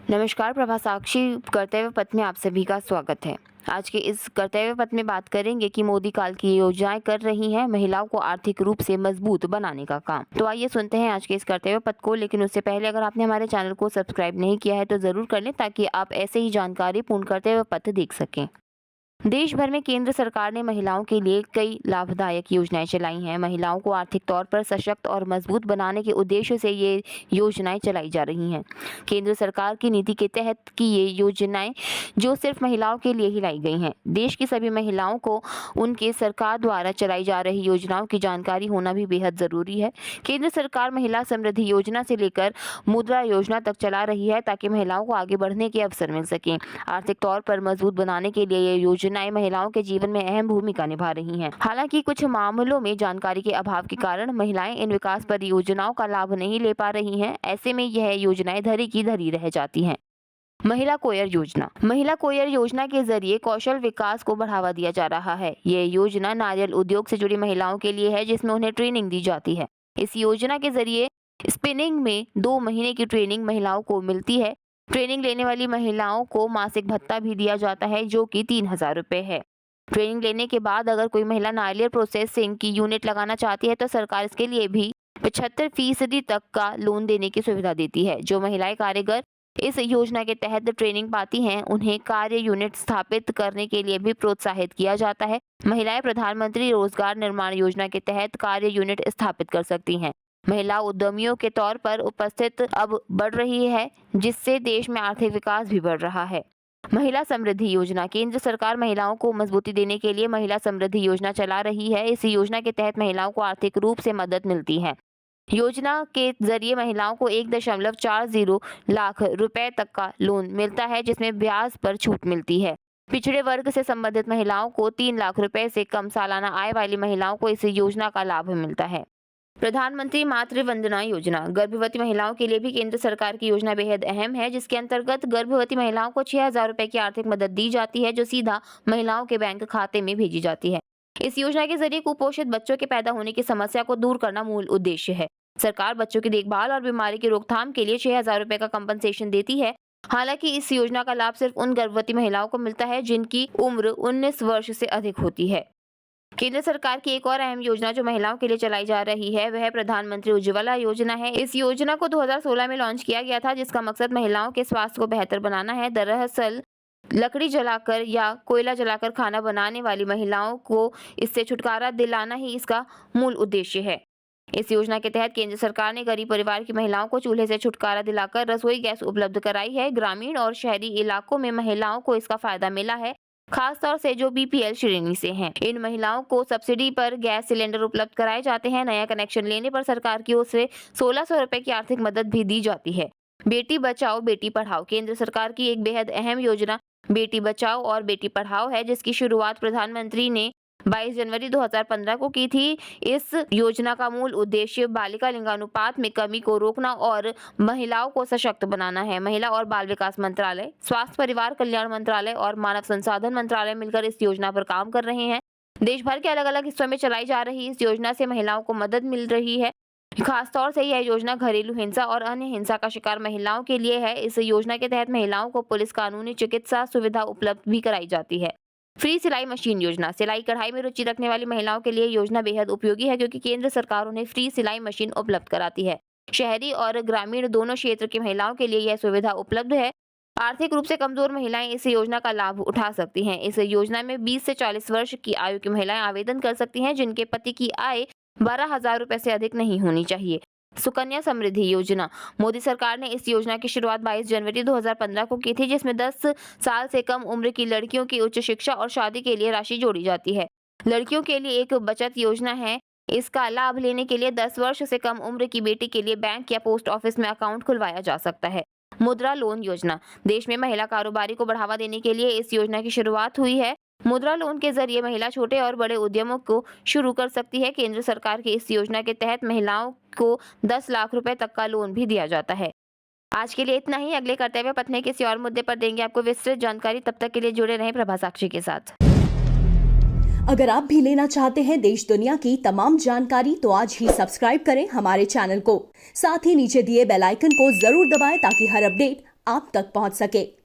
नमस्कार, प्रभा साक्षी कर्तव्य पथ में आप सभी का स्वागत है। आज के इस कर्तव्य पथ में बात करेंगे कि मोदी काल की योजनाएं कर रही हैं महिलाओं को आर्थिक रूप से मजबूत बनाने का काम। तो आइए सुनते हैं आज के इस कर्तव्य पथ को। लेकिन उससे पहले अगर आपने हमारे चैनल को सब्सक्राइब नहीं किया है तो जरूर कर लें ताकि आप ऐसे ही जानकारी पूर्ण कर्तव्य पथ देख सकें। देश भर में केंद्र सरकार ने महिलाओं के लिए कई लाभदायक योजनाएं चलाई हैं। महिलाओं को आर्थिक तौर पर सशक्त और मजबूत बनाने के उद्देश्य से ये योजनाएं चलाई जा रही हैं। केंद्र सरकार की नीति के तहत की ये योजनाएं जो सिर्फ महिलाओं के लिए ही लाई गई हैं। देश की सभी महिलाओं को उनके सरकार द्वारा चलाई जा रही योजनाओं की जानकारी होना भी बेहद जरूरी है। केंद्र सरकार महिला समृद्धि योजना से लेकर मुद्रा योजना तक चला रही है ताकि महिलाओं को आगे बढ़ने के अवसर मिल सकें। आर्थिक तौर पर मजबूत बनाने के लिए ये योजनाएं महिलाओं के जीवन में अहम भूमिका निभा रही हैं। हालांकि कुछ मामलों में जानकारी के अभाव के कारण महिलाएं इन विकास परियोजनाओं का लाभ नहीं ले पा रही हैं। ऐसे में यह योजनाएं धरी की धरी रह जाती हैं। महिला कोयर योजना। महिला कोयर योजना के जरिए कौशल विकास को बढ़ावा दिया जा रहा है। ये योजना नारियल उद्योग से जुड़ी महिलाओं के लिए है जिसमें उन्हें ट्रेनिंग दी जाती है। इस योजना के जरिए स्पिनिंग में 2 महीने की ट्रेनिंग महिलाओं को मिलती है। ट्रेनिंग लेने वाली महिलाओं को मासिक भत्ता भी दिया जाता है जो कि 3,000 रुपये है। ट्रेनिंग लेने के बाद अगर कोई महिला नारियल प्रोसेसिंग की यूनिट लगाना चाहती है तो सरकार इसके लिए भी 75% तक का लोन देने की सुविधा देती है। जो महिलाएं कारीगर इस योजना के तहत ट्रेनिंग पाती हैं उन्हें कार्य यूनिट स्थापित करने के लिए भी प्रोत्साहित किया जाता है। महिलाएं प्रधानमंत्री रोजगार निर्माण योजना के तहत कार्य यूनिट स्थापित कर सकती हैं। महिला उद्यमियों के तौर पर उपस्थित अब बढ़ रही है जिससे देश में आर्थिक विकास भी बढ़ रहा है। महिला समृद्धि योजना। केंद्र सरकार महिलाओं को मजबूती देने के लिए महिला समृद्धि योजना चला रही है। इस योजना के तहत महिलाओं को आर्थिक रूप से मदद मिलती है। योजना के जरिए महिलाओं को 1.40 लाख रुपए तक का लोन मिलता है जिसमें ब्याज पर छूट मिलती है। पिछड़े वर्ग से संबंधित महिलाओं को 3 लाख रुपए से कम सालाना आय वाली महिलाओं को इस योजना का लाभ मिलता है। प्रधानमंत्री मातृ वंदना योजना। गर्भवती महिलाओं के लिए भी केंद्र सरकार की योजना बेहद अहम है जिसके अंतर्गत गर्भवती महिलाओं को 6,000 रुपए की आर्थिक मदद दी जाती है जो सीधा महिलाओं के बैंक खाते में भेजी जाती है। इस योजना के जरिए कुपोषित बच्चों के पैदा होने की समस्या को दूर करना मूल उद्देश्य है। सरकार बच्चों की देखभाल और बीमारी की रोकथाम के लिए 6,000 रुपए का कंपनसेशन देती है। हालांकि इस योजना का लाभ सिर्फ उन गर्भवती महिलाओं को मिलता है जिनकी उम्र 19 वर्ष से अधिक होती है। केंद्र सरकार की एक और अहम योजना जो महिलाओं के लिए चलाई जा रही है वह प्रधानमंत्री उज्ज्वला योजना है। इस योजना को 2016 में लॉन्च किया गया था जिसका मकसद महिलाओं के स्वास्थ्य को बेहतर बनाना है। दरअसल लकड़ी जलाकर या कोयला जलाकर खाना बनाने वाली महिलाओं को इससे छुटकारा दिलाना ही इसका मूल उद्देश्य है। इस योजना के तहत केंद्र सरकार ने गरीब परिवार की महिलाओं को चूल्हे से छुटकारा दिलाकर रसोई गैस उपलब्ध कराई है। ग्रामीण और शहरी इलाकों में महिलाओं को इसका फायदा मिला है, खास तौर से जो बीपीएल श्रेणी से हैं। इन महिलाओं को सब्सिडी पर गैस सिलेंडर उपलब्ध कराए जाते हैं। नया कनेक्शन लेने पर सरकार की ओर से 1,600 रुपए की आर्थिक मदद भी दी जाती है। बेटी बचाओ बेटी पढ़ाओ। केंद्र सरकार की एक बेहद अहम योजना बेटी बचाओ और बेटी पढ़ाओ है जिसकी शुरुआत प्रधानमंत्री ने 22 जनवरी 2015 को की थी। इस योजना का मूल उद्देश्य बालिका लिंगानुपात में कमी को रोकना और महिलाओं को सशक्त बनाना है। महिला और बाल विकास मंत्रालय, स्वास्थ्य परिवार कल्याण मंत्रालय और मानव संसाधन मंत्रालय मिलकर इस योजना पर काम कर रहे हैं। देश भर के अलग अलग हिस्सों में चलाई जा रही इस योजना से महिलाओं को मदद मिल रही है। खासतौर से यह योजना घरेलू हिंसा और अन्य हिंसा का शिकार महिलाओं के लिए है। इस योजना के तहत महिलाओं को पुलिस, कानूनी, चिकित्सा सुविधा उपलब्ध भी कराई जाती है। फ्री सिलाई मशीन योजना। सिलाई कढ़ाई में रुचि रखने वाली महिलाओं के लिए योजना बेहद उपयोगी है क्योंकि केंद्र सरकार उन्हें फ्री सिलाई मशीन उपलब्ध कराती है। शहरी और ग्रामीण दोनों क्षेत्र की महिलाओं के लिए यह सुविधा उपलब्ध है। आर्थिक रूप से कमजोर महिलाएं इस योजना का लाभ उठा सकती हैं। इस योजना में 20 से 40 वर्ष की आयु की महिलाएं आवेदन कर सकती हैं जिनके पति की आय 12,000 रुपए से अधिक नहीं होनी चाहिए। सुकन्या समृद्धि योजना। मोदी सरकार ने इस योजना की शुरुआत 22 जनवरी 2015 को की थी जिसमें 10 साल से कम उम्र की लड़कियों की उच्च शिक्षा और शादी के लिए राशि जोड़ी जाती है। लड़कियों के लिए एक बचत योजना है। इसका लाभ लेने के लिए 10 वर्ष से कम उम्र की बेटी के लिए बैंक या पोस्ट ऑफिस में अकाउंट खुलवाया जा सकता है। मुद्रा लोन योजना। देश में महिला कारोबारी को बढ़ावा देने के लिए इस योजना की शुरुआत हुई है। मुद्रा लोन के जरिए महिला छोटे और बड़े उद्यमों को शुरू कर सकती है। केंद्र सरकार की इस योजना के तहत महिलाओं को 10 लाख रुपए तक का लोन भी दिया जाता है। आज के लिए इतना ही। अगले कर्तव्य पथ में किसी और मुद्दे पर देंगे आपको विस्तृत जानकारी। तब तक के लिए जुड़े रहें प्रभा साक्षी के साथ। अगर आप भी लेना चाहते हैं देश दुनिया की तमाम जानकारी तो आज ही सब्सक्राइब करें हमारे चैनल को। साथ ही नीचे दिए बेल आइकन को जरूर दबाएं ताकि हर अपडेट आप तक पहुंच सके।